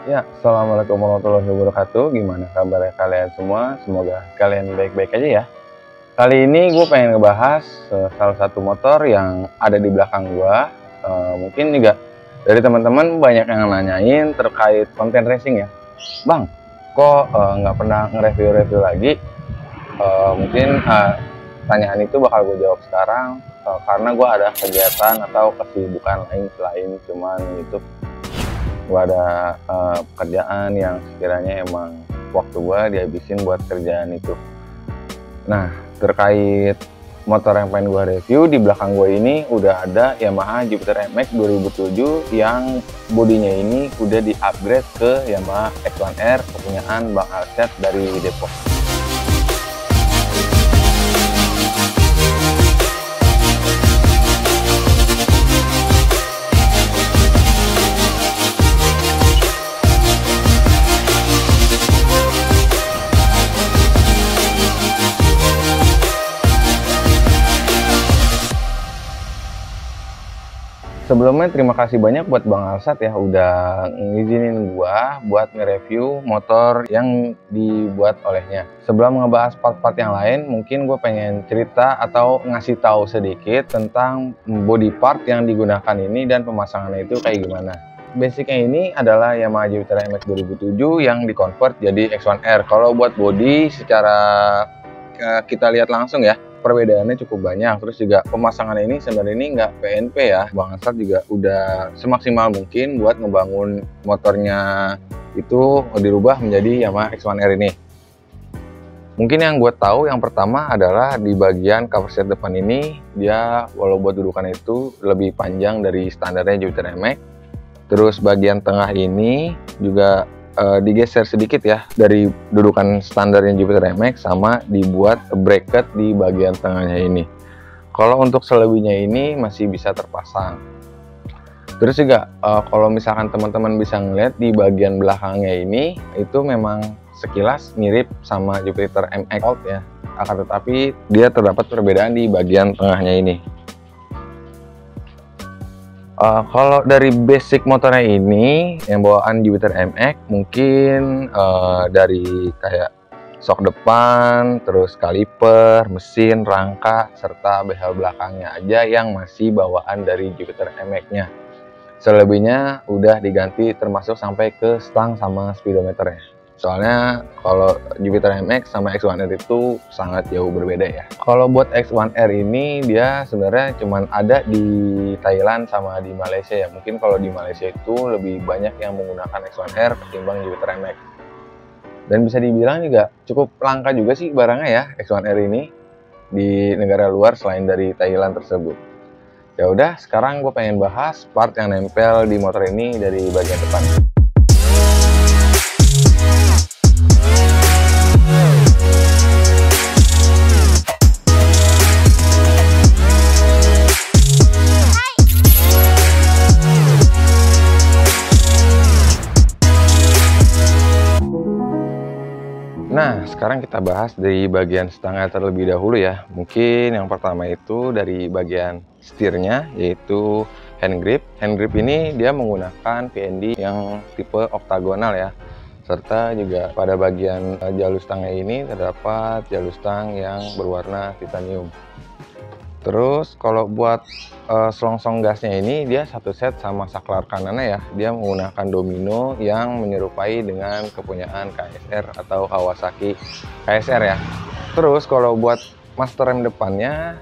Ya, assalamualaikum warahmatullahi wabarakatuh. Gimana kabarnya kalian semua? Semoga kalian baik-baik aja ya. Kali ini gue pengen ngebahas salah satu motor yang ada di belakang gue. Mungkin juga dari teman-teman banyak yang nanyain terkait konten racing ya. Bang, kok nggak pernah nge-review lagi? Mungkin pertanyaan itu bakal gue jawab sekarang karena gue ada kegiatan atau kesibukan lain selain cuman YouTube. Gue ada pekerjaan yang sekiranya emang waktu gue dihabisin buat kerjaan itu. Nah, terkait motor yang pengen gue review, di belakang gue ini udah ada Yamaha Jupiter MX 2007 yang bodinya ini udah di-upgrade ke Yamaha X1R kepunyaan Bang Alset dari Depok. Sebelumnya terima kasih banyak buat Bang Alsat ya udah ngizinin gua buat nge-review motor yang dibuat olehnya. Sebelum ngebahas part-part yang lain, mungkin gue pengen cerita atau ngasih tahu sedikit tentang body part yang digunakan ini dan pemasangannya itu kayak gimana. Basicnya ini adalah Yamaha Jupiter MX 2007 yang di-convert jadi X1R. Kalau buat body secara kita lihat langsung ya, perbedaannya cukup banyak. Terus juga pemasangan ini sebenarnya ini nggak PNP ya. Bang Asad juga udah semaksimal mungkin buat ngebangun motornya itu dirubah menjadi Yamaha X1R ini. Mungkin yang gue tahu yang pertama adalah di bagian cover set depan ini dia walau buat dudukan itu lebih panjang dari standarnya Jupiter MX. Terus bagian tengah ini juga digeser sedikit ya dari dudukan standarnya Jupiter MX sama dibuat bracket di bagian tengahnya ini. Kalau untuk selebihnya ini masih bisa terpasang. Terus juga kalau misalkan teman-teman bisa ngeliat di bagian belakangnya ini itu memang sekilas mirip sama Jupiter MX Old ya. Akan tetapi dia terdapat perbedaan di bagian tengahnya ini. Kalau dari basic motornya ini yang bawaan Jupiter MX mungkin dari kayak sok depan, terus kaliper, mesin, rangka, serta behel belakangnya aja yang masih bawaan dari Jupiter MX-nya. Selebihnya udah diganti termasuk sampai ke stang sama speedometernya. Soalnya kalau Jupiter MX sama X1R itu sangat jauh berbeda ya. Kalau buat X1R ini dia sebenarnya cuman ada di Thailand sama di Malaysia ya. Mungkin kalau di Malaysia itu lebih banyak yang menggunakan X1R ketimbang Jupiter MX. Dan bisa dibilang juga cukup langka juga sih barangnya ya X1R ini di negara luar selain dari Thailand tersebut. Ya udah, sekarang gue pengen bahas part yang nempel di motor ini dari bagian depan. Nah, sekarang kita bahas dari bagian stangnya terlebih dahulu ya. Mungkin yang pertama itu dari bagian setirnya, yaitu hand grip. Hand grip ini dia menggunakan PND yang tipe oktagonal ya. Serta juga pada bagian jalur stangnya ini terdapat jalur stang yang berwarna titanium. Terus kalau buat selongsong gasnya ini dia satu set sama saklar kanannya ya. Dia menggunakan domino yang menyerupai dengan kepunyaan KSR atau Kawasaki KSR ya. Terus kalau buat master rem depannya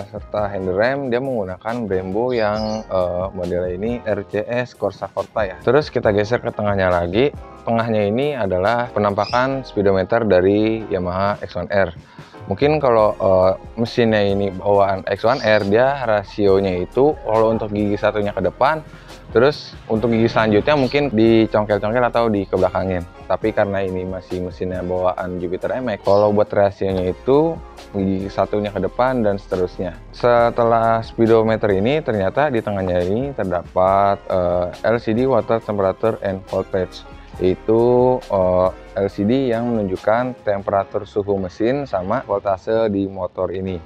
serta handle rem dia menggunakan Brembo yang model ini RCS Corsa Forta ya. Terus kita geser ke tengahnya lagi. Tengahnya ini adalah penampakan speedometer dari Yamaha X1R. Mungkin kalau mesinnya ini bawaan X1R dia rasionya itu kalau untuk gigi satunya ke depan, terus untuk gigi selanjutnya mungkin dicongkel-congkel atau dikebelakangin. Tapi karena ini masih mesinnya bawaan Jupiter MX, kalau buat rasionya itu gigi satunya ke depan dan seterusnya. Setelah speedometer ini ternyata di tengahnya ini terdapat LCD Water Temperature and Voltage, yaitu LCD yang menunjukkan temperatur suhu mesin sama voltase di motor ini.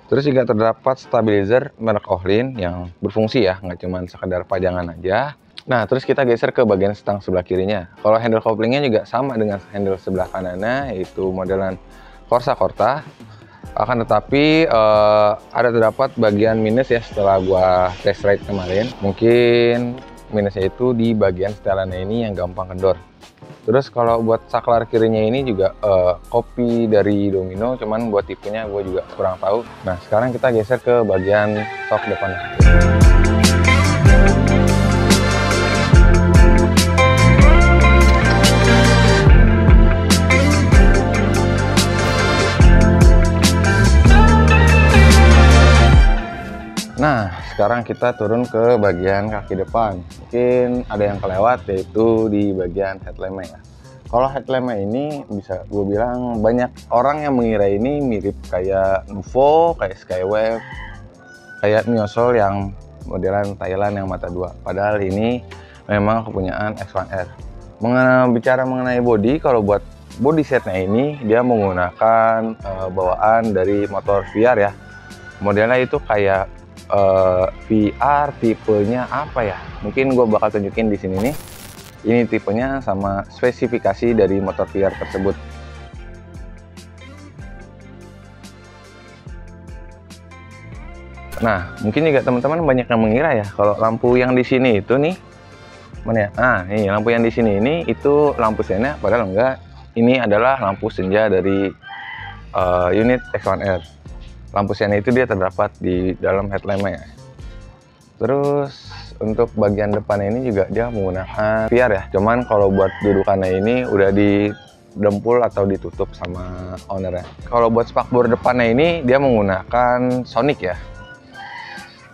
Terus juga terdapat stabilizer merek Ohlin yang berfungsi ya, nggak cuma sekedar pajangan aja. Nah, terus kita geser ke bagian stang sebelah kirinya. Kalau handle couplingnya juga sama dengan handle sebelah kanannya, yaitu modelan Corsa Corta. Akan tetapi ada terdapat bagian minus ya setelah gua test ride kemarin. Mungkin minusnya itu di bagian setelannya ini yang gampang kendor. Terus kalau buat saklar kirinya ini juga kopi dari Domino, cuman buat tipenya gue juga kurang tahu. Nah, sekarang kita geser ke bagian sok depannya. Nah, sekarang kita turun ke bagian kaki depan. Mungkin ada yang kelewat, yaitu di bagian headlampnya ya. Kalau headlampnya ini bisa gue bilang banyak orang yang mengira ini mirip kayak Nuvo, kayak Skywave, kayak Miosol yang modelan Thailand yang mata dua. Padahal ini memang kepunyaan X1R. Bicara mengenai body, kalau buat body setnya ini dia menggunakan bawaan dari motor VR ya. Modelnya itu kayak VR tipenya apa ya? Mungkin gue bakal tunjukin di sini nih. Ini tipenya sama spesifikasi dari motor VR tersebut. Nah, mungkin juga teman-teman banyak yang mengira ya kalau lampu yang di sini itu nih, mana ya? Nah, ini lampu yang di sini ini itu lampu sennya, padahal enggak. Ini adalah lampu senja dari unit X1R. Lampu sennya itu dia terdapat di dalam headlampnya. Terus untuk bagian depan ini juga dia menggunakan VR ya. Cuman kalau buat dudukannya ini udah didempul atau ditutup sama ownernya. Kalau buat spakbor depannya ini dia menggunakan Sonic ya.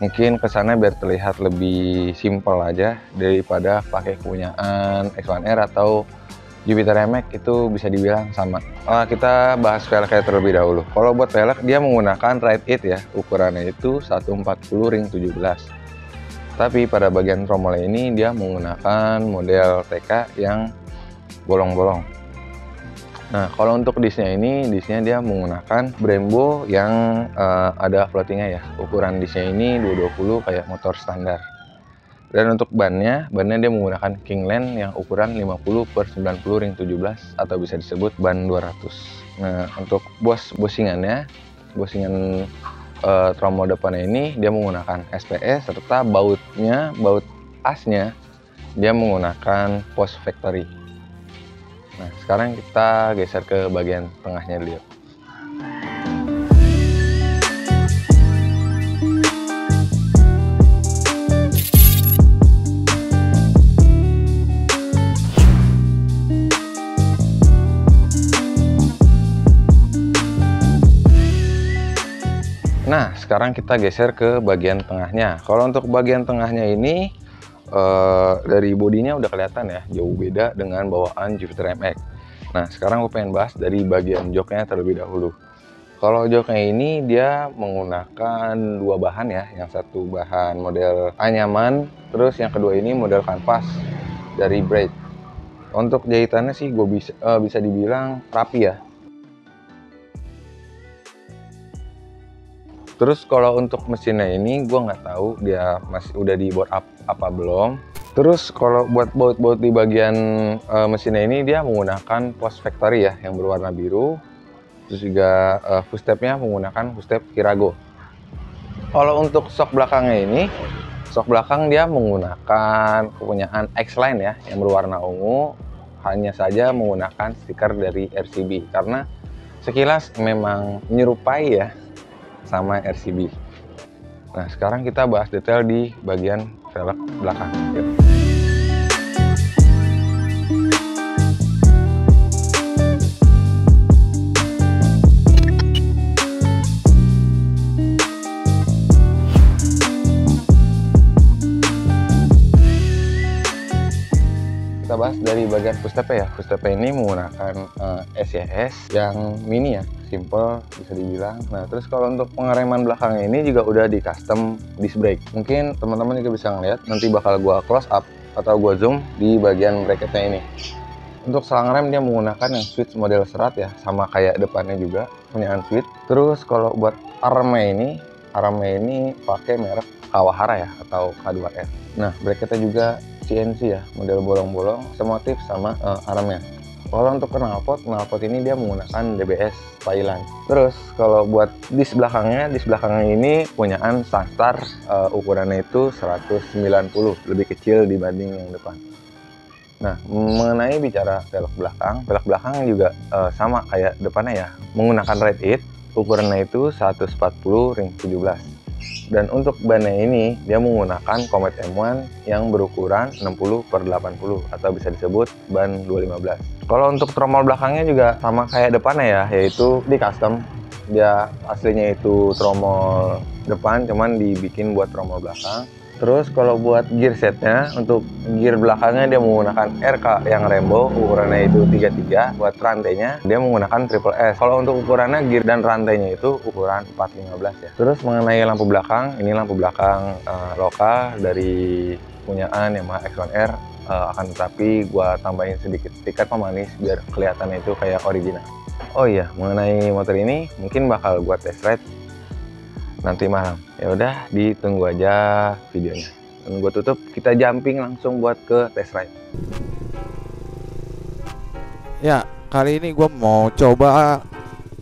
Mungkin kesannya biar terlihat lebih simpel aja daripada pakai kepunyaan X1R atau Jupiter MX, itu bisa dibilang sama. Kita bahas velgnya terlebih dahulu. Kalau buat velg dia menggunakan Ride It ya, ukurannya itu 140 ring 17. Tapi pada bagian tromolnya ini dia menggunakan model TK yang bolong-bolong. Nah, kalau untuk disnya ini, disnya dia menggunakan Brembo yang ada floatingnya ya. Ukuran disnya ini 220 kayak motor standar. Dan untuk bannya dia menggunakan Kingland yang ukuran 50/90 ring 17 atau bisa disebut ban 200. Nah, untuk bosingan tromol depannya ini dia menggunakan SPS serta baut asnya dia menggunakan Post Factory. Nah, sekarang kita geser ke bagian tengahnya dulu. Nah, sekarang kita geser ke bagian tengahnya. Kalau untuk bagian tengahnya ini dari bodinya udah kelihatan ya, jauh beda dengan bawaan Jupiter MX. Nah, sekarang gue pengen bahas dari bagian joknya terlebih dahulu. Kalau joknya ini dia menggunakan dua bahan ya, yang satu bahan model anyaman, terus yang kedua ini model kanvas dari Braid. Untuk jahitannya sih gue bisa dibilang rapi ya. Terus kalau untuk mesinnya ini gue nggak tahu dia masih udah di board up apa belum. Terus kalau buat baut-baut di bagian mesinnya ini dia menggunakan Post Factory ya yang berwarna biru. Terus juga footstepnya menggunakan footstep Kirago. Kalau untuk shock belakangnya ini, shock belakang dia menggunakan kepunyaan X-Line ya yang berwarna ungu. Hanya saja menggunakan stiker dari RCB karena sekilas memang menyerupai ya sama RCB. Nah, sekarang kita bahas detail di bagian velg belakang. Yuk. Kita bahas dari bagian footstepnya ya. Footstepnya ini menggunakan SYS yang mini ya, simple bisa dibilang. Nah, terus kalau untuk pengereman belakangnya ini juga udah di custom disc brake. Mungkin teman-teman juga bisa ngeliat, nanti bakal gua close up atau gua zoom di bagian bracketnya ini. Untuk selang rem dia menggunakan yang switch model serat ya, sama kayak depannya juga punyaan switch. Terus kalau buat armnya ini pakai merek Kawahara ya atau K2F. Nah, bracketnya juga CNC ya, model bolong-bolong, semotif sama armnya. Kalau untuk knalpot ini dia menggunakan DBS Thailand. Terus kalau buat dis belakangnya ini punyaan Sangstar, ukurannya itu 190, lebih kecil dibanding yang depan. Nah, mengenai bicara velg belakang juga sama kayak depannya ya, menggunakan Red It, ukurannya itu 140 ring 17. Dan untuk bannya ini dia menggunakan Comet M1 yang berukuran 60/80 atau bisa disebut ban 215. Kalau untuk tromol belakangnya juga sama kayak depannya ya, yaitu di custom. Dia aslinya itu tromol depan cuman dibikin buat tromol belakang. Terus kalau buat gear setnya, untuk gear belakangnya dia menggunakan RK yang rainbow, ukurannya itu 33. Buat rantainya dia menggunakan triple S. Kalau untuk ukurannya gear dan rantainya itu ukuran 415 ya. Terus mengenai lampu belakang, ini lampu belakang lokal dari punyaan Yamaha X1R, akan tetapi gua tambahin sedikit stiker pemanis biar kelihatannya itu kayak original. Oh iya, mengenai motor ini mungkin bakal gua test ride nanti malam. Ya udah, ditunggu aja videonya. Dan gue tutup, kita jumping langsung buat ke test ride. Ya, kali ini gue mau coba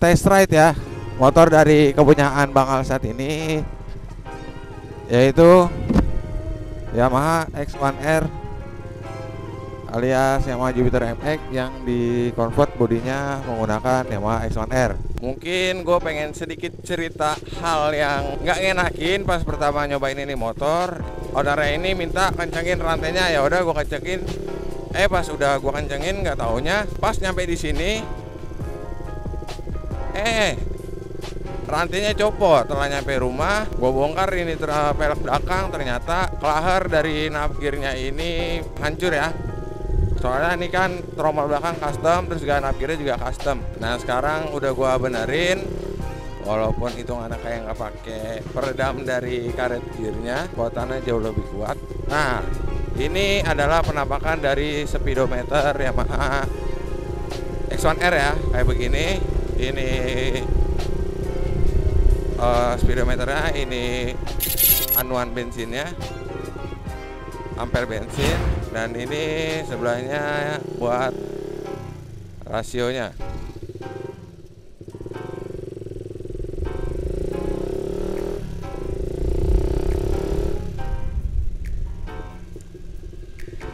test ride ya motor dari kepunyaan Bang Alsat ini, yaitu Yamaha X1R alias Yamaha Jupiter MX yang di-convert bodinya menggunakan Yamaha X1R. Mungkin gue pengen sedikit cerita hal yang nggak ngenakin pas pertama nyobain ini motor. Ownernya ini minta kencengin rantainya, ya udah gue kencengin. Pas udah gue kencengin, nggak taunya pas nyampe di sini, rantainya copot. Setelah nyampe rumah, gue bongkar ini velg belakang, ternyata kelahar dari navgearnya ini hancur ya. Soalnya ini kan tromol belakang custom, terus juga navgearnya juga custom. Nah sekarang udah gua benerin, walaupun hitungannya kayak nggak pakai peredam dari karet gearnya, kuatannya jauh lebih kuat. Nah ini adalah penampakan dari speedometer Yamaha X1R ya, kayak begini. Ini speedometernya, ini anuan bensinnya, ampere bensin, dan ini sebelahnya buat rasionya.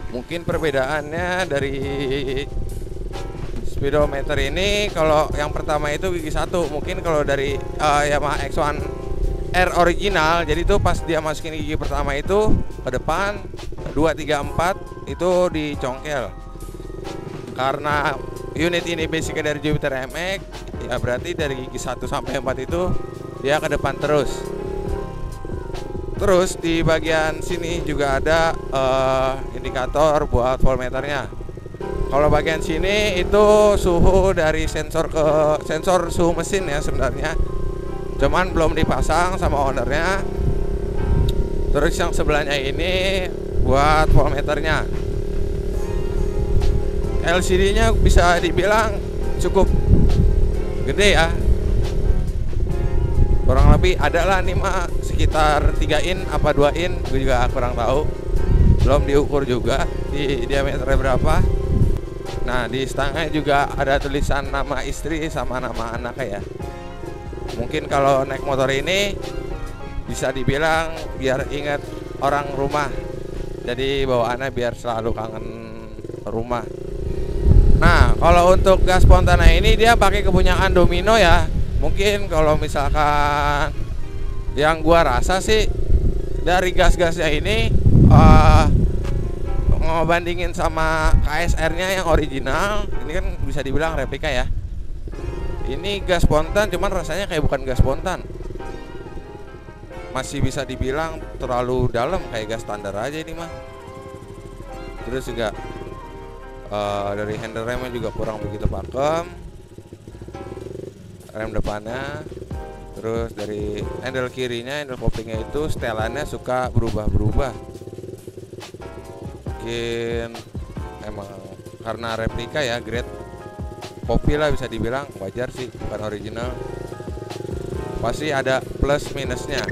Mungkin perbedaannya dari speedometer ini, kalau yang pertama itu gigi 1, mungkin kalau dari Yamaha X1R original, jadi tuh pas dia masukin gigi pertama itu ke depan, 2, 3, 4 itu dicongkel. Karena unit ini basicnya dari Jupiter MX, ya berarti dari gigi 1 sampai 4 itu dia ke depan terus. Terus di bagian sini juga ada indikator buat voltmeternya. Kalau bagian sini itu suhu dari sensor suhu mesin ya sebenarnya, cuman belum dipasang sama ownernya. Terus yang sebelahnya ini buat voltmeternya. LCD-nya bisa dibilang cukup gede ya, kurang lebih adalah nih mah sekitar 3 in apa 2 in, gue juga kurang tahu, belum diukur juga di diameternya berapa. Nah di stangnya juga ada tulisan nama istri sama nama anaknya ya. Mungkin kalau naik motor ini bisa dibilang biar ingat orang rumah, jadi bawaannya biar selalu kangen rumah. Nah kalau untuk gas spontana ini dia pakai kepunyaan Domino ya. Mungkin kalau misalkan yang gua rasa sih dari gas-gasnya ini ngebandingin sama KSR-nya yang original, ini kan bisa dibilang replika ya. Ini gas spontan, cuman rasanya kayak bukan gas spontan. Masih bisa dibilang terlalu dalam, kayak gas standar aja ini mah. Terus juga dari handle remnya juga kurang begitu pakem, rem depannya. Terus dari handle kirinya, handle koplingnya itu setelannya suka berubah-berubah. Mungkin emang karena replika ya, grade kopi lah bisa dibilang, wajar sih, bukan original. Pasti ada plus minusnya.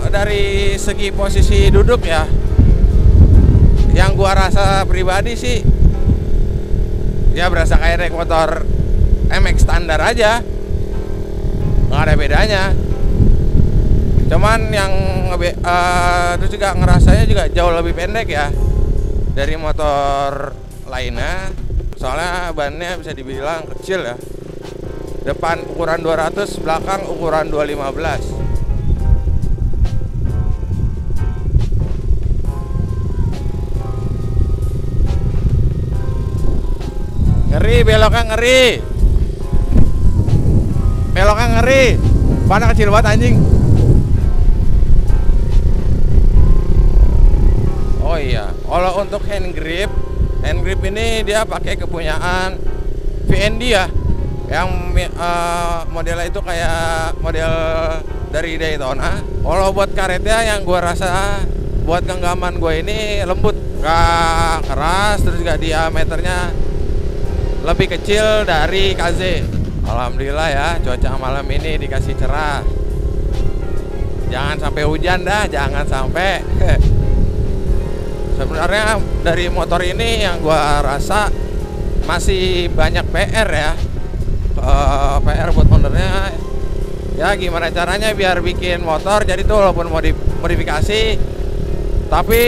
dari segi posisi duduk ya, yang gua rasa pribadi sih ya berasa kayak naik motor MX standar aja, nggak ada bedanya. Cuman yang terus juga ngerasanya juga jauh lebih pendek ya dari motor lainnya. Soalnya bannya bisa dibilang kecil ya. Depan ukuran 200, belakang ukuran 215. Ngeri, beloknya ngeri. Beloknya ngeri. Mana kecil banget anjing. Oh iya, kalau untuk hand grip ini dia pakai kepunyaan VND ya, yang modelnya itu kayak model dari Daytona. Kalau buat karetnya yang gua rasa buat genggaman gue ini lembut, gak keras, terus juga diameternya lebih kecil dari KZ. Alhamdulillah ya, cuaca malam ini dikasih cerah. Jangan sampai hujan dah, jangan sampai. Sebenarnya dari motor ini yang gua rasa masih banyak PR ya. PR buat ownernya ya, gimana caranya biar bikin motor jadi tuh walaupun mau dimodifikasi tapi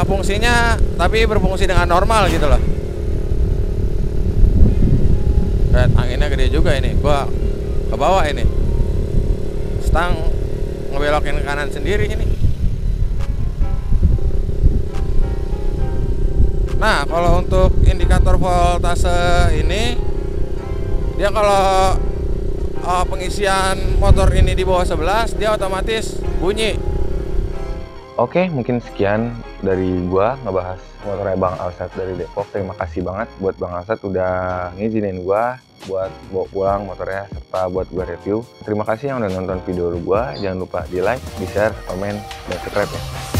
fungsinya berfungsi dengan normal gitu loh. Anginnya gede juga ini, gua ke bawah ini stang ngebelokin ke kanan sendiri ini. Nah, kalau untuk indikator voltase ini, dia kalau pengisian motor ini di bawah 11, dia otomatis bunyi. Oke, mungkin sekian dari gua ngebahas motornya Bang Alsat dari Depok. Terima kasih banget buat Bang Alsat udah ngizinin gua buat bawa pulang motornya serta buat gua review. Terima kasih yang udah nonton video gua. Jangan lupa di like, di share, komen, dan subscribe ya.